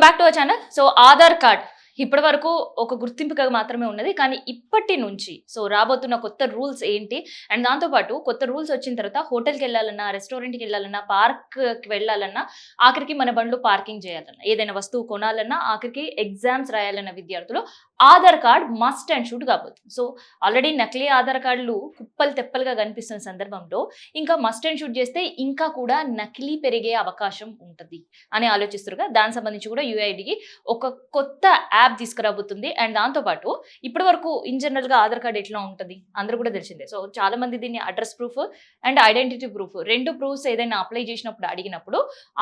Welcome back to our channel. So Aadhaar card ఇప్పటి వరకు ఒక గుర్తింపుగా మాత్రమే ఉన్నది. కానీ ఇప్పటి నుంచి రాబోతున్న కొత్త రూల్స్ ఏంటి? అండ్ దాంతోపాటు కొత్త రూల్స్ వచ్చిన తర్వాత హోటల్కి వెళ్ళాలన్నా, రెస్టారెంట్కి వెళ్ళాలన్నా, పార్క్కి వెళ్ళాలన్నా, ఆఖరికి మన బండ్లు పార్కింగ్ చేయాలన్నా, ఏదైనా వస్తువు కొనాలన్నా, ఆఖరికి ఎగ్జామ్స్ రాయాలన్న విద్యార్థులు Aadhaar card must and should కాబోతుంది. సో ఆల్రెడీ నకిలీ ఆధార్ కార్డులు కుప్పలు తెప్పలుగా కనిపిస్తున్న సందర్భంలో ఇంకా మస్ట్ అండ్ షుడ్ చేస్తే ఇంకా కూడా నకిలీ పెరిగే అవకాశం ఉంటుంది అని ఆలోచిస్తున్నారు. దానికి సంబంధించి కూడా యూఐడికి ఒక కొత్త యాప్ తీసుకురాబోతుంది. అండ్ దాంతోపాటు ఇప్పటి వరకు ఇన్ జనరల్ గా ఆధార్ కార్డ్ ఎట్లా ఉంటుంది అందరూ కూడా తెలిసిందే. సో చాలా మంది దీన్ని address proof and identity proof రెండు ప్రూఫ్స్ ఏదైనా అప్లై చేసినప్పుడు అడిగినప్పుడు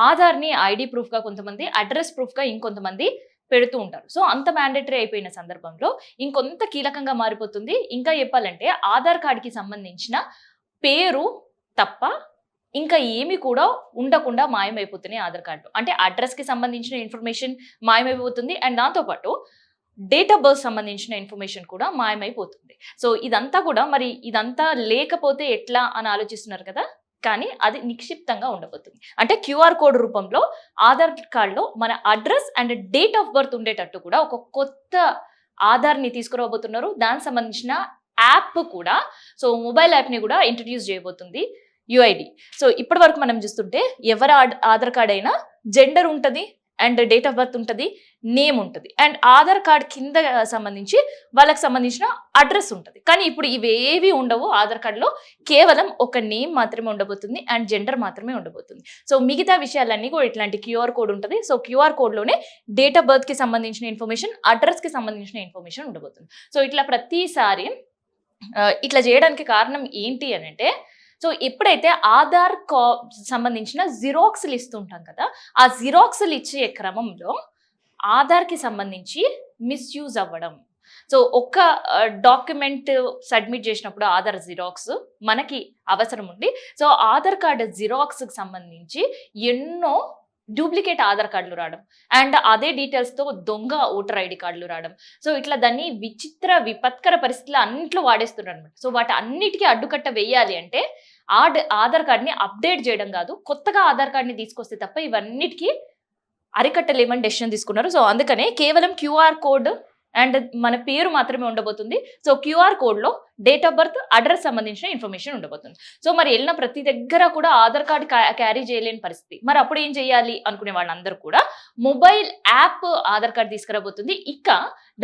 ఆధార్ ని ఐడి ప్రూఫ్ గా కొంతమంది, అడ్రస్ ప్రూఫ్ గా ఇంకొంతమంది పెడుతూ ఉంటారు. సో అంత మ్యాండేటరీ అయిపోయిన సందర్భంలో ఇంకొంత కీలకంగా మారిపోతుంది. ఇంకా చెప్పాలంటే ఆధార్ కార్డుకి సంబంధించిన పేరు తప్ప ఇంకా ఏమి కూడా ఉండకుండా మాయమైపోతున్నాయి ఆధార్ కార్డు. అంటే అడ్రస్ కి సంబంధించిన ఇన్ఫర్మేషన్ మాయమైపోతుంది. అండ్ దాంతోపాటు డేట్ ఆఫ్ బర్త్ సంబంధించిన ఇన్ఫర్మేషన్ కూడా మాయమైపోతుంది. సో ఇదంతా కూడా మరి ఇదంతా లేకపోతే ఎట్లా అని ఆలోచిస్తున్నారు కదా, కానీ అది నిక్షిప్తంగా ఉండబోతుంది. అంటే క్యూఆర్ కోడ్ రూపంలో ఆధార్ కార్డులో మన address and date of birth ఉండేటట్టు కూడా ఒక కొత్త ఆధార్ని తీసుకురాబోతున్నారు. దానికి సంబంధించిన యాప్ కూడా, సో మొబైల్ యాప్ని కూడా ఇంట్రడ్యూస్ చేయబోతుంది యుఐడి. సో ఇప్పటి వరకు మనం చూస్తుంటే ఎవరి ఆధార్ కార్డ్ అయినా జెండర్ ఉంటుంది అండ్ డేట్ ఆఫ్ బర్త్ ఉంటుంది, నేమ్ ఉంటుంది అండ్ ఆధార్ కార్డ్ కింద సంబంధించి వాళ్ళకి సంబంధించిన అడ్రస్ ఉంటుంది. కానీ ఇప్పుడు ఇవేవి ఉండవు ఆధార్ కార్డులో, కేవలం ఒక నేమ్ మాత్రమే ఉండబోతుంది అండ్ జెండర్ మాత్రమే ఉండబోతుంది. సో మిగతా విషయాలన్నీ కూడా ఇట్లాంటి క్యూఆర్ కోడ్ ఉంటుంది. సో క్యూఆర్ కోడ్లోనే డేట్ ఆఫ్ బర్త్ కి సంబంధించిన ఇన్ఫర్మేషన్, అడ్రస్ కి సంబంధించిన ఇన్ఫర్మేషన్ ఉండబోతుంది. సో ఇట్లా ప్రతిసారి ఇట్లా చేయడానికి కారణం ఏంటి అని అంటే, సో ఎప్పుడైతే ఆధార్ సంబంధించిన జిరాక్స్లు ఇస్తుంటాం కదా, ఆ జిరాక్స్లు ఇచ్చే క్రమంలో ఆధార్కి సంబంధించి మిస్యూజ్ అవ్వడం. సో ఒక్క డాక్యుమెంట్ సబ్మిట్ చేసినప్పుడు ఆధార్ జిరాక్స్ మనకి అవసరం ఉంది. సో ఆధార్ కార్డు జిరాక్స్కి సంబంధించి ఎన్నో డూప్లికేట్ ఆధార్ కార్డులు రావడం అండ్ అదే డీటెయిల్స్తో దొంగ ఓటర్ ఐడి కార్డులు రావడం. సో ఇట్లా దాన్ని విపత్కర పరిస్థితులు అన్నింటిలో వాడేస్తున్నారు అనమాట. సో వాటి అన్నిటికీ అడ్డుకట్ట వేయాలి అంటే ఆధార్ కార్డ్ని అప్డేట్ చేయడం కాదు, కొత్తగా ఆధార్ కార్డ్ని తీసుకొస్తే తప్ప ఇవన్నిటికీ అరికట్టలేమని డెసిషన్ తీసుకున్నారు. సో అందుకనే కేవలం క్యూఆర్ కోడ్ అండ్ మన పేరు మాత్రమే ఉండబోతుంది. సో క్యూఆర్ కోడ్లో డేట్ ఆఫ్ బర్త్, అడ్రస్ సంబంధించిన ఇన్ఫర్మేషన్ ఉండబోతుంది. సో మరి వెళ్ళిన ప్రతి దగ్గర కూడా ఆధార్ కార్డ్ క్యారీ చేయలేని పరిస్థితి. మరి అప్పుడు ఏం చేయాలి అనుకునే వాళ్ళందరూ కూడా మొబైల్ యాప్ ఆధార్ కార్డ్ తీసుకురాబోతుంది. ఇక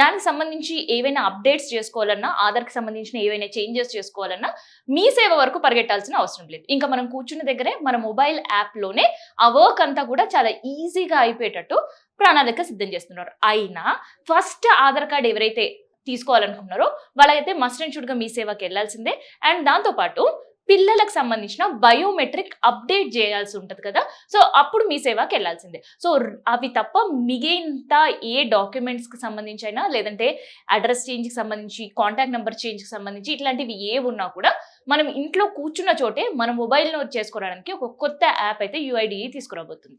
దానికి సంబంధించి ఏవైనా అప్డేట్స్ చేసుకోవాలన్నా, ఆధార్కి సంబంధించిన ఏవైనా చేంజెస్ చేసుకోవాలన్నా మీ సేవ వరకు పరిగెట్టాల్సిన అవసరం లేదు. ఇంకా మనం కూర్చున్న దగ్గరే మన మొబైల్ యాప్లోనే ఆ వర్క్ అంతా కూడా చాలా ఈజీగా అయిపోయేటట్టు ప్రణాళిక సిద్ధం చేస్తున్నారు. అయినా ఫస్ట్ ఆధార్ కార్డ్ ఎవరైతే తీసుకోవాలనుకున్నారో వాళ్ళైతే మస్ట్ అండ్ షుడ్గా మీ సేవకి వెళ్ళాల్సిందే. అండ్ దాంతోపాటు పిల్లలకు సంబంధించిన బయోమెట్రిక్ అప్డేట్ చేయాల్సి ఉంటుంది కదా, సో అప్పుడు మీ సేవకి వెళ్ళాల్సిందే. సో అవి తప్ప మిగిలిన ఏ డాక్యుమెంట్స్కి సంబంధించి అయినా, లేదంటే అడ్రస్ చేంజ్కి సంబంధించి, కాంటాక్ట్ నెంబర్ చేంజ్కి సంబంధించి ఇట్లాంటివి ఏ ఉన్నా కూడా మనం ఇంట్లో కూర్చున్న చోటే మన మొబైల్ను చేసుకోవడానికి ఒక కొత్త యాప్ అయితే యుఐడి తీసుకురాబోతుంది.